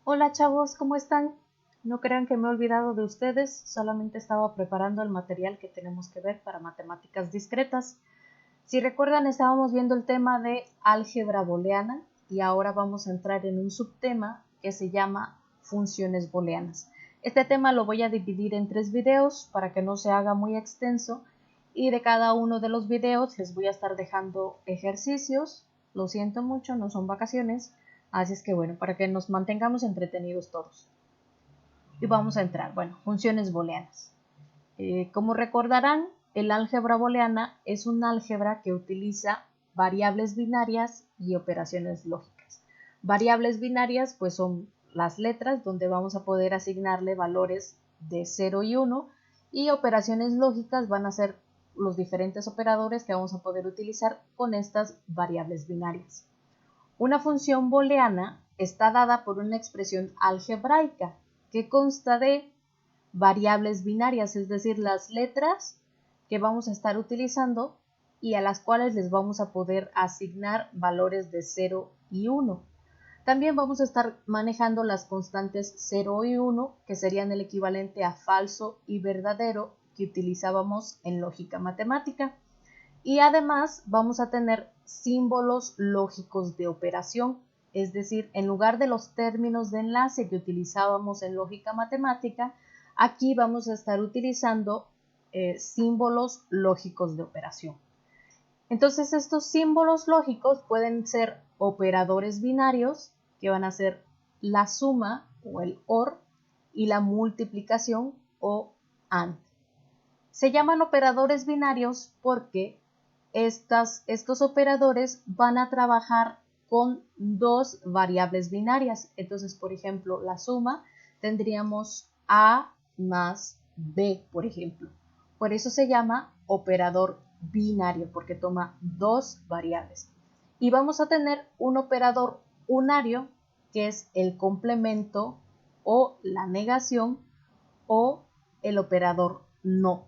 Hola chavos, ¿cómo están? No crean que me he olvidado de ustedes, solamente estaba preparando el material que tenemos que ver para matemáticas discretas. Si recuerdan, estábamos viendo el tema de álgebra booleana y ahora vamos a entrar en un subtema que se llama funciones booleanas. Este tema lo voy a dividir en 3 videos para que no se haga muy extenso y de cada uno de los videos les voy a estar dejando ejercicios. Lo siento mucho, no son vacaciones. Así es que bueno, para que nos mantengamos entretenidos todos. Y vamos a entrar, bueno, funciones booleanas. Como recordarán, el álgebra booleana es un álgebra que utiliza variables binarias y operaciones lógicas. Variables binarias pues son las letras donde vamos a poder asignarle valores de 0 y 1 y operaciones lógicas van a ser los diferentes operadores que vamos a poder utilizar con estas variables binarias. Una función booleana está dada por una expresión algebraica que consta de variables binarias, es decir, las letras que vamos a estar utilizando y a las cuales les vamos a poder asignar valores de 0 y 1. También vamos a estar manejando las constantes 0 y 1, que serían el equivalente a falso y verdadero que utilizábamos en lógica matemática. Y además vamos a tener símbolos lógicos de operación, es decir, en lugar de los términos de enlace que utilizábamos en lógica matemática, aquí vamos a estar utilizando símbolos lógicos de operación. Entonces estos símbolos lógicos pueden ser operadores binarios, que van a ser la suma o el OR, y la multiplicación o AND. Se llaman operadores binarios porque estos operadores van a trabajar con dos variables binarias. Entonces, por ejemplo, la suma tendríamos A más B, por ejemplo. Por eso se llama operador binario, porque toma dos variables. Y vamos a tener un operador unario, que es el complemento o la negación o el operador NOT.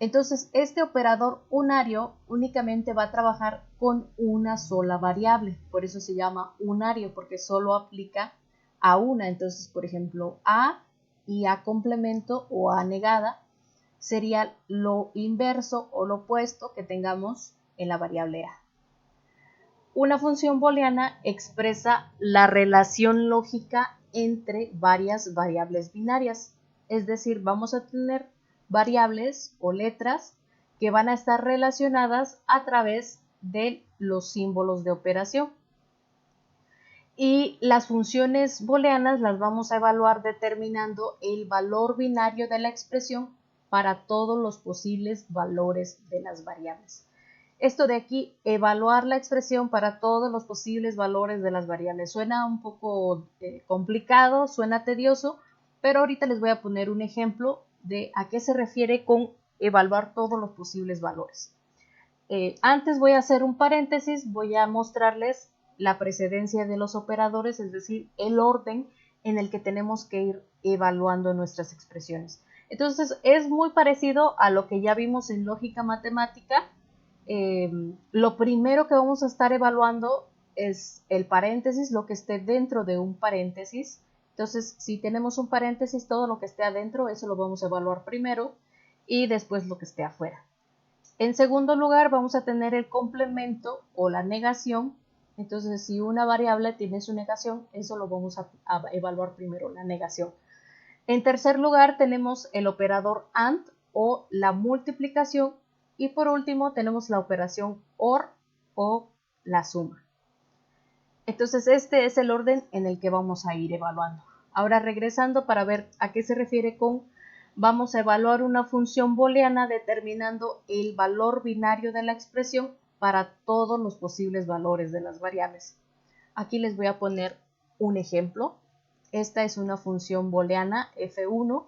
Entonces, este operador unario únicamente va a trabajar con una sola variable, por eso se llama unario, porque solo aplica a una. Entonces, por ejemplo, A y A complemento o A negada sería lo inverso o lo opuesto que tengamos en la variable A. Una función booleana expresa la relación lógica entre varias variables binarias, es decir, vamos a tener variables o letras que van a estar relacionadas a través de los símbolos de operación. Y las funciones booleanas las vamos a evaluar determinando el valor binario de la expresión para todos los posibles valores de las variables. Esto de aquí, evaluar la expresión para todos los posibles valores de las variables, suena un poco complicado, suena tedioso, pero ahorita les voy a poner un ejemplo de a qué se refiere con evaluar todos los posibles valores. Antes voy a hacer un paréntesis, voy a mostrarles la precedencia de los operadores, es decir, el orden en el que tenemos que ir evaluando nuestras expresiones. Entonces, es muy parecido a lo que ya vimos en lógica matemática. Lo primero que vamos a estar evaluando es el paréntesis, lo que esté dentro de un paréntesis. Entonces, si tenemos un paréntesis, todo lo que esté adentro, eso lo vamos a evaluar primero y después lo que esté afuera. En segundo lugar, vamos a tener el complemento o la negación. Entonces, si una variable tiene su negación, eso lo vamos a evaluar primero, la negación. En tercer lugar, tenemos el operador AND o la multiplicación. Y por último, tenemos la operación OR o la suma. Entonces, este es el orden en el que vamos a ir evaluando. Ahora, regresando para ver a qué se refiere con vamos a evaluar una función booleana determinando el valor binario de la expresión para todos los posibles valores de las variables. Aquí les voy a poner un ejemplo. Esta es una función booleana F1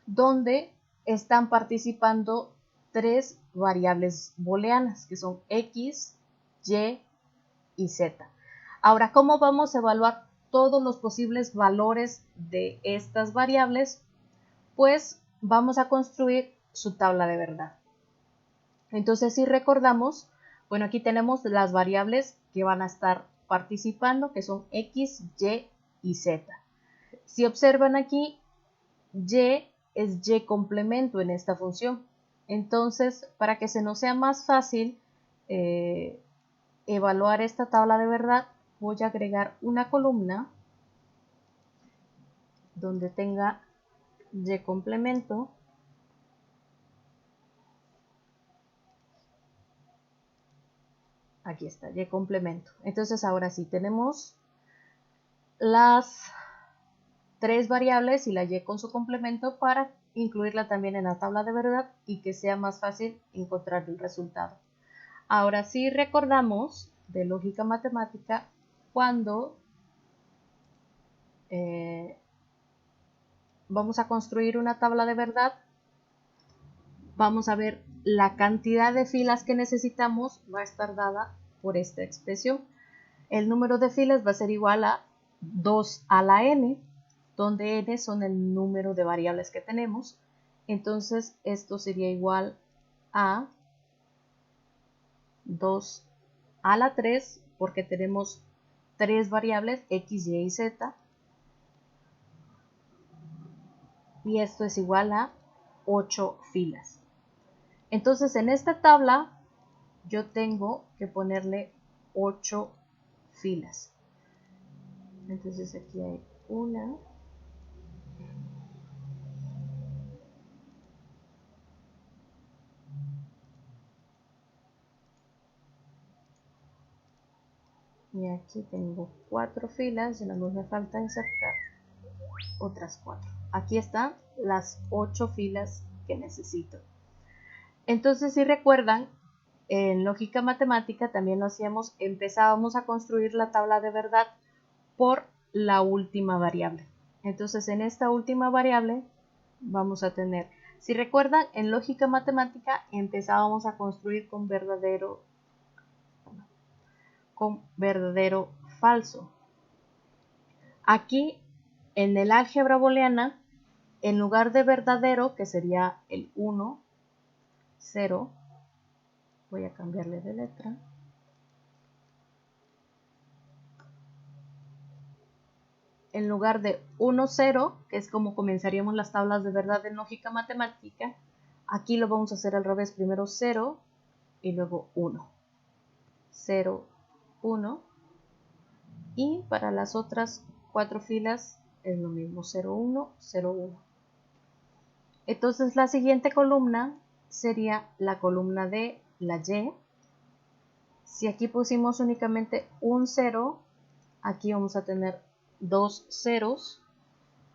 donde están participando tres variables booleanas que son X, Y y Z. Ahora, ¿cómo vamos a evaluar todos los posibles valores de estas variables? Pues vamos a construir su tabla de verdad. Entonces, si recordamos, bueno, aquí tenemos las variables que van a estar participando, que son X, Y y Z. Si observan aquí, y es y complemento en esta función. Entonces, para que se nos sea más fácil evaluar esta tabla de verdad, voy a agregar una columna donde tenga y complemento. Aquí está, y complemento. Entonces ahora sí tenemos las tres variables y la y con su complemento para incluirla también en la tabla de verdad y que sea más fácil encontrar el resultado. Ahora sí recordamos de lógica matemática cuando vamos a construir una tabla de verdad, vamos a ver la cantidad de filas que necesitamos va a estar dada por esta expresión. El número de filas va a ser igual a 2 a la n, donde n son el número de variables que tenemos. Entonces esto sería igual a 2 a la 3, porque tenemos tres variables, x, y y z. Y esto es igual a 8 filas. Entonces en esta tabla yo tengo que ponerle 8 filas. Entonces aquí hay una, y aquí tengo 4 filas y no me falta insertar otras 4. Aquí están las 8 filas que necesito. Entonces, si recuerdan, en lógica matemática también lo hacíamos, empezábamos a construir la tabla de verdad por la última variable. Entonces, en esta última variable vamos a tener, si recuerdan, en lógica matemática empezábamos a construir con verdadero falso. Aquí, en el álgebra booleana, en lugar de verdadero, que sería el 1, 0, voy a cambiarle de letra. En lugar de 1, 0, que es como comenzaríamos las tablas de verdad en lógica matemática, aquí lo vamos a hacer al revés, primero 0 y luego 1. 0, 1. Y para las otras 4 filas es lo mismo, 0, 1, 0, 1. Entonces la siguiente columna sería la columna de la y. Si aquí pusimos únicamente un 0, aquí vamos a tener 2 ceros,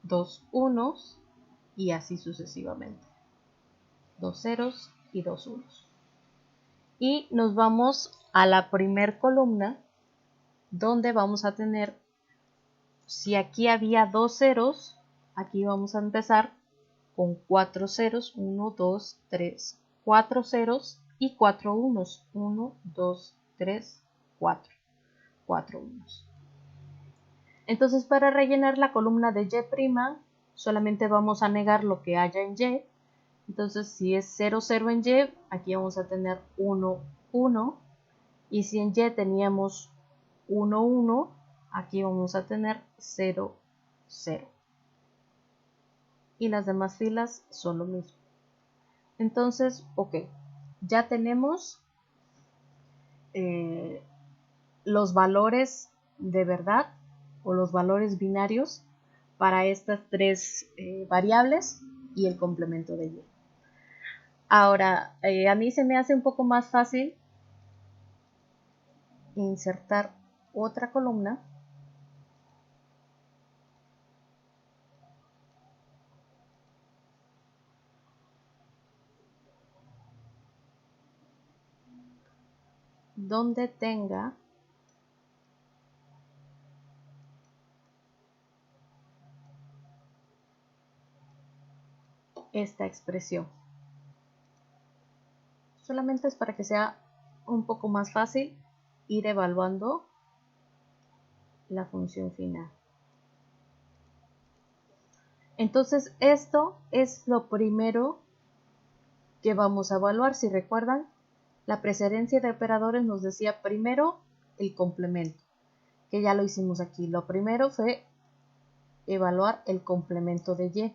2 unos y así sucesivamente. 2 ceros y 2 unos. Y nos vamos a la primer columna donde vamos a tener, si aquí había 2 ceros, aquí vamos a empezar con 4 ceros, 1, 2, 3, 4 ceros y 4 unos, 1, 2, 3, 4, 4 unos. Entonces para rellenar la columna de y', solamente vamos a negar lo que haya en y. Entonces si es 0, 0 en y, aquí vamos a tener 1, 1. Y si en y teníamos 1, 1, aquí vamos a tener 0, 0. Y las demás filas son lo mismo. Entonces, ok, ya tenemos los valores de verdad o los valores binarios para estas tres variables y el complemento de y. Ahora, a mí se me hace un poco más fácil insertar otra columna donde tenga esta expresión. Solamente es para que sea un poco más fácil ir evaluando la función final. Entonces esto es lo primero que vamos a evaluar. Si recuerdan, la precedencia de operadores nos decía primero el complemento, que ya lo hicimos aquí. Lo primero fue evaluar el complemento de y.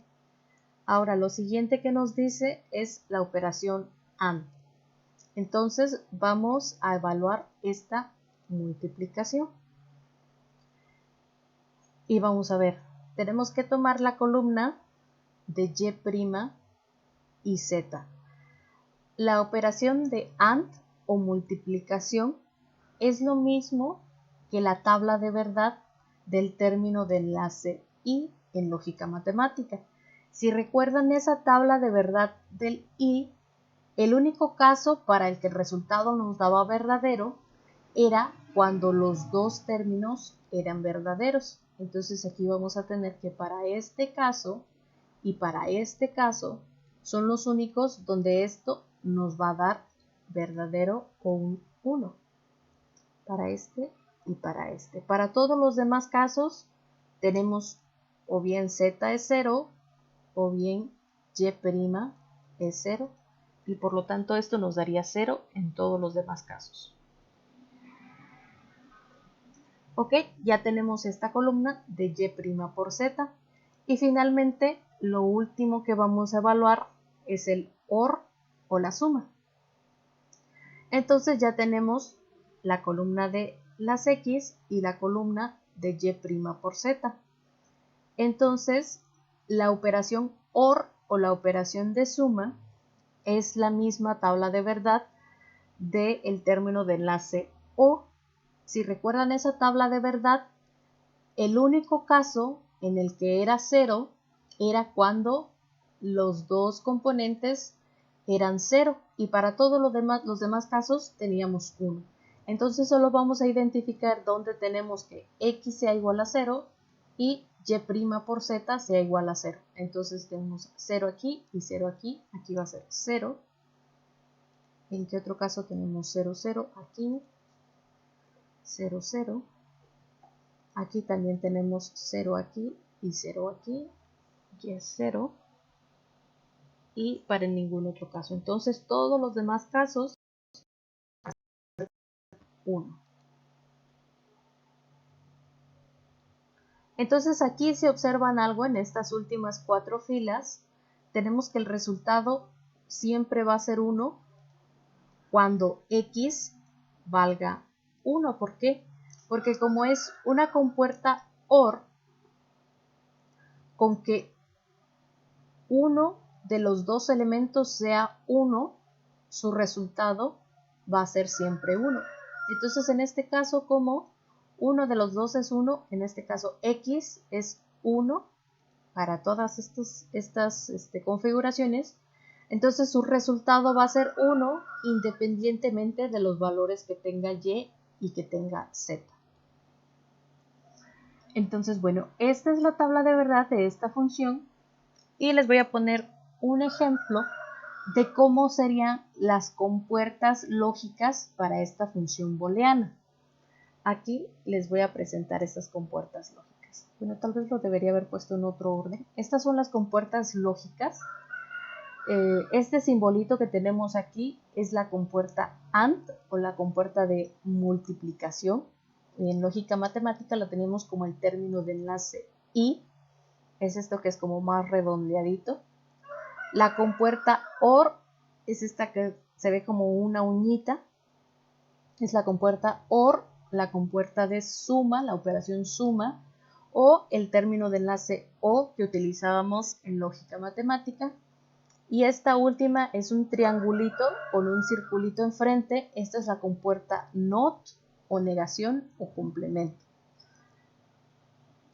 Ahora, lo siguiente que nos dice es la operación AND. Entonces, vamos a evaluar esta multiplicación. Y vamos a ver, tenemos que tomar la columna de y' y z. La operación de AND o multiplicación es lo mismo que la tabla de verdad del término de enlace y en lógica matemática. Si recuerdan esa tabla de verdad del y, el único caso para el que el resultado nos daba verdadero era cuando los dos términos eran verdaderos. Entonces aquí vamos a tener que para este caso y para este caso son los únicos donde esto nos va a dar verdadero o un 1. Para este y para este. Para todos los demás casos tenemos o bien z es 0 o bien y' es 0 y por lo tanto esto nos daría 0 en todos los demás casos. Ok, ya tenemos esta columna de y' por z y finalmente lo último que vamos a evaluar es el OR o la suma. Entonces ya tenemos la columna de las x y la columna de y' por z. Entonces la operación OR o la operación de suma es la misma tabla de verdad del término de enlace O. Si recuerdan esa tabla de verdad, el único caso en el que era 0 era cuando los dos componentes eran 0 y para todos los demás casos teníamos 1. Entonces solo vamos a identificar dónde tenemos que x sea igual a 0 y y' por z sea igual a 0. Entonces tenemos 0 aquí y 0 aquí. Aquí va a ser 0. ¿En qué otro caso tenemos 0, 0? Aquí, 0, 0. Aquí también tenemos 0 aquí y 0 aquí. Aquí es 0. Y para ningún otro caso. Entonces todos los demás casos 1. Entonces aquí si observan algo en estas últimas 4 filas, tenemos que el resultado siempre va a ser 1 cuando x valga 1. ¿Por qué? Porque como es una compuerta OR, con que uno de los dos elementos sea 1, su resultado va a ser siempre 1. Entonces en este caso, como uno de los dos es 1, en este caso x es 1 para todas estas configuraciones, entonces su resultado va a ser 1 independientemente de los valores que tenga y que tenga z. Entonces, bueno, esta es la tabla de verdad de esta función y les voy a poner un ejemplo de cómo serían las compuertas lógicas para esta función booleana. Aquí les voy a presentar estas compuertas lógicas. Bueno, tal vez lo debería haber puesto en otro orden. Estas son las compuertas lógicas. Este simbolito que tenemos aquí es la compuerta AND o la compuerta de multiplicación. En lógica matemática la tenemos como el término de enlace y es esto que es como más redondeadito. La compuerta OR es esta que se ve como una uñita. Es la compuerta OR, la compuerta de suma, la operación suma, o el término de enlace O que utilizábamos en lógica matemática. Y esta última es un triangulito con un circulito enfrente. Esta es la compuerta NOT o negación o complemento.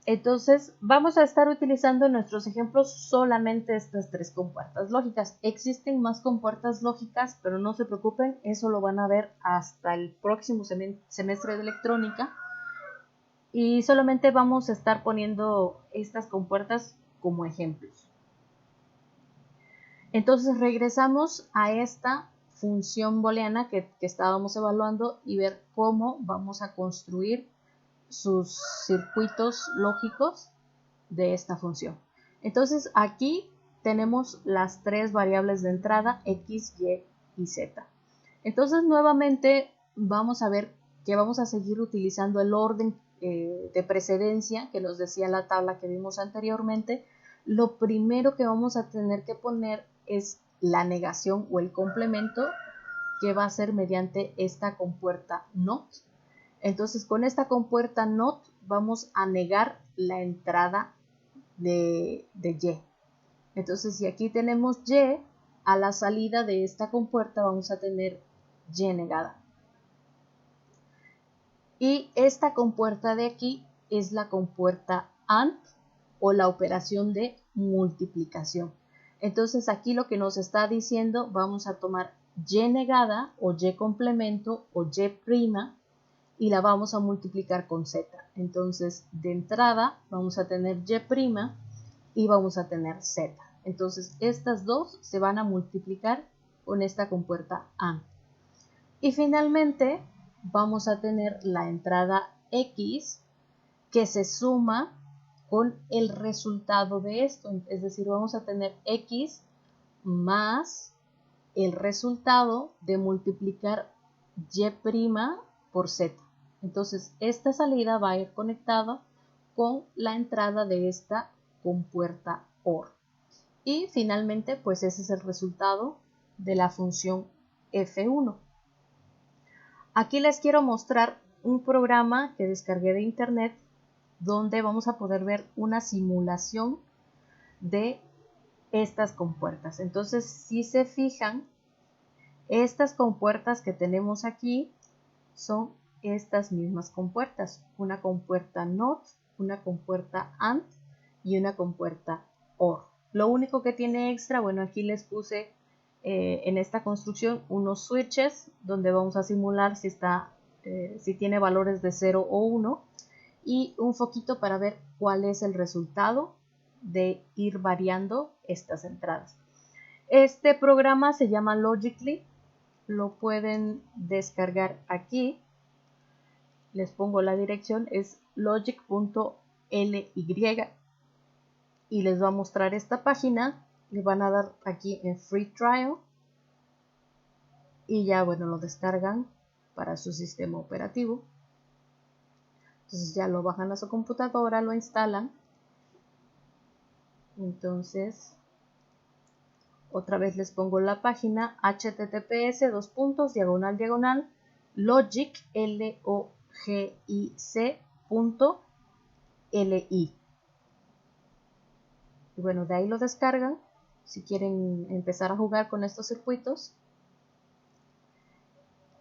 Entonces vamos a estar utilizando en nuestros ejemplos solamente estas tres compuertas lógicas. Existen más compuertas lógicas, pero no se preocupen, eso lo van a ver hasta el próximo semestre de electrónica. Y solamente vamos a estar poniendo estas compuertas como ejemplos. Entonces regresamos a esta función booleana que estábamos evaluando y ver cómo vamos a construir sus circuitos lógicos de esta función. Entonces aquí tenemos las tres variables de entrada x, y y z. Entonces nuevamente vamos a ver que vamos a seguir utilizando el orden de precedencia que nos decía la tabla que vimos anteriormente, lo primero que vamos a tener que poner es la negación o el complemento, que va a ser mediante esta compuerta NOT. Entonces, con esta compuerta NOT vamos a negar la entrada de Y. Entonces, si aquí tenemos Y, a la salida de esta compuerta vamos a tener Y negada. Y esta compuerta de aquí es la compuerta AND o la operación de multiplicación. Entonces, aquí lo que nos está diciendo, vamos a tomar Y negada o Y complemento o Y prima y la vamos a multiplicar con Z. Entonces, de entrada vamos a tener Y prima y vamos a tener Z. Entonces, estas dos se van a multiplicar con esta compuerta AND. Y finalmente, vamos a tener la entrada X que se suma con el resultado de esto. Es decir, vamos a tener X más el resultado de multiplicar Y' por Z. Entonces, esta salida va a ir conectada con la entrada de esta compuerta OR. Y finalmente, pues ese es el resultado de la función F1. Aquí les quiero mostrar un programa que descargué de internet donde vamos a poder ver una simulación de estas compuertas. Entonces, si se fijan, estas compuertas que tenemos aquí son estas mismas compuertas. Una compuerta NOT, una compuerta AND y una compuerta OR. Lo único que tiene extra, bueno, aquí les puse en esta construcción unos switches donde vamos a simular si tiene valores de 0 o 1 y un foquito para ver cuál es el resultado de ir variando estas entradas. Este programa se llama Logically, lo pueden descargar aquí. Les pongo la dirección, es logic.ly y les va a mostrar esta página. Le van a dar aquí en Free Trial y ya, bueno, lo descargan para su sistema operativo. Entonces ya lo bajan a su computadora, lo instalan. Entonces, otra vez les pongo la página https://logic.ly. Y bueno, de ahí lo descargan si quieren empezar a jugar con estos circuitos.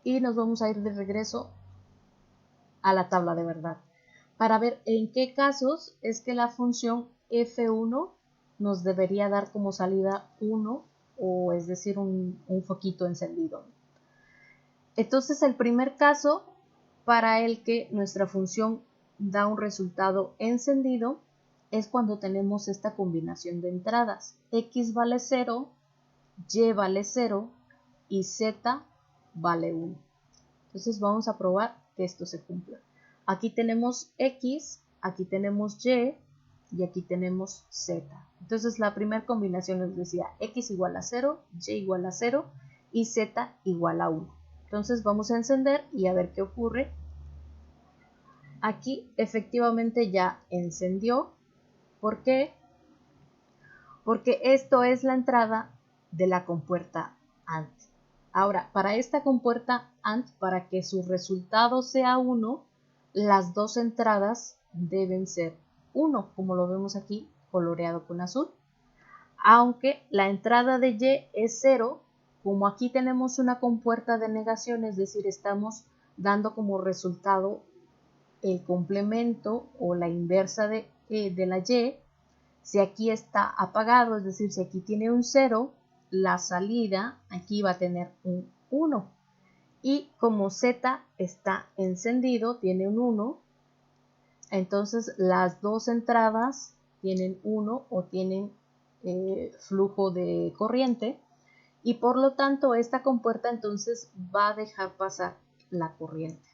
Y nos vamos a ir de regreso a la tabla de verdad para ver en qué casos es que la función F1 nos debería dar como salida 1, o es decir, un foquito encendido. Entonces, el primer caso para el que nuestra función da un resultado encendido es cuando tenemos esta combinación de entradas. X vale 0, Y vale 0 y Z vale 1. Entonces vamos a probar que esto se cumpla. Aquí tenemos X, aquí tenemos Y y aquí tenemos Z. Entonces la primera combinación nos decía X igual a 0, Y igual a 0 y Z igual a 1. Entonces vamos a encender y a ver qué ocurre. Aquí efectivamente ya encendió. ¿Por qué? Porque esto es la entrada de la compuerta AND. Ahora, para esta compuerta AND, para que su resultado sea 1, las dos entradas deben ser 1, como lo vemos aquí coloreado con azul. Aunque la entrada de Y es 0, como aquí tenemos una compuerta de negación, es decir, estamos dando como resultado el complemento o la inversa de la Y. Si aquí está apagado, es decir, si aquí tiene un 0, la salida aquí va a tener un 1. Y como Z está encendido, tiene un 1, entonces las dos entradas tienen 1 o tienen flujo de corriente y por lo tanto esta compuerta entonces va a dejar pasar la corriente,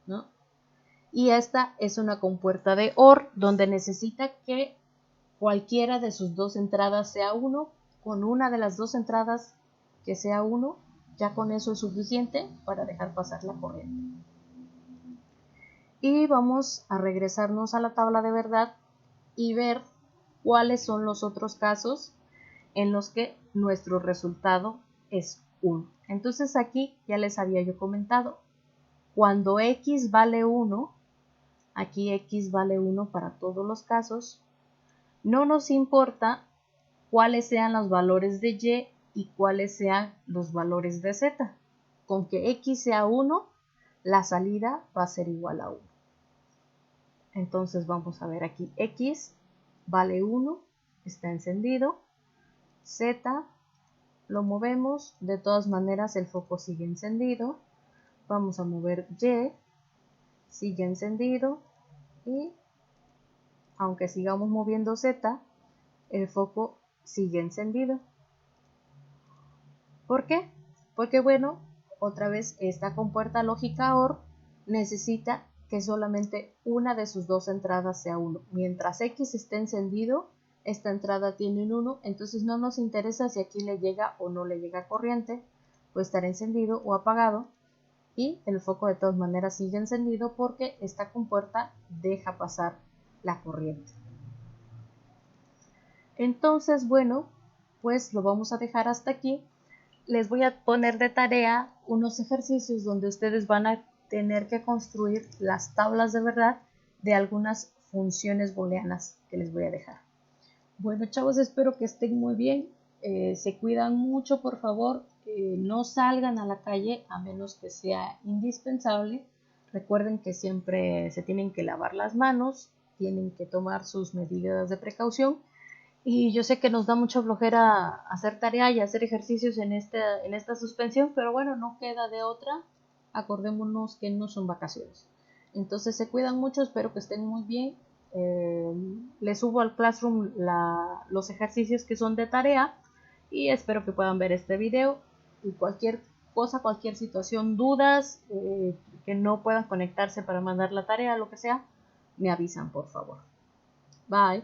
¿no? Y esta es una compuerta de OR donde necesita que cualquiera de sus dos entradas sea 1. Con una de las dos entradas que sea 1, ya con eso es suficiente para dejar pasar la corriente. Y vamos a regresarnos a la tabla de verdad y ver cuáles son los otros casos en los que nuestro resultado es 1. Entonces aquí ya les había yo comentado, cuando x vale 1, aquí x vale 1 para todos los casos, no nos importa cuáles sean los valores de y y cuáles sean los valores de z. Con que x sea 1, la salida va a ser igual a 1. Entonces vamos a ver aquí, x vale 1, está encendido, z lo movemos, de todas maneras el foco sigue encendido, vamos a mover y, sigue encendido, y aunque sigamos moviendo z, el foco sigue encendido. ¿Por qué? Porque bueno, otra vez esta compuerta lógica OR necesita que solamente una de sus dos entradas sea 1. Mientras x esté encendido, esta entrada tiene un 1, entonces no nos interesa si aquí le llega o no le llega corriente, puede estar encendido o apagado, y el foco de todas maneras sigue encendido porque esta compuerta deja pasar la corriente. Entonces, bueno, pues lo vamos a dejar hasta aquí. Les voy a poner de tarea unos ejercicios donde ustedes van a tener que construir las tablas de verdad de algunas funciones booleanas que les voy a dejar. Bueno, chavos, espero que estén muy bien. Se cuidan mucho, por favor. No salgan a la calle a menos que sea indispensable. Recuerden que siempre se tienen que lavar las manos, tienen que tomar sus medidas de precaución. Y yo sé que nos da mucha flojera hacer tarea y hacer ejercicios en esta suspensión, pero bueno, no queda de otra. Acordémonos que no son vacaciones. Entonces se cuidan mucho, espero que estén muy bien. Les subo al Classroom los ejercicios que son de tarea y espero que puedan ver este video. Y cualquier cosa, cualquier situación, dudas, que no puedan conectarse para mandar la tarea, lo que sea, me avisan por favor. Bye.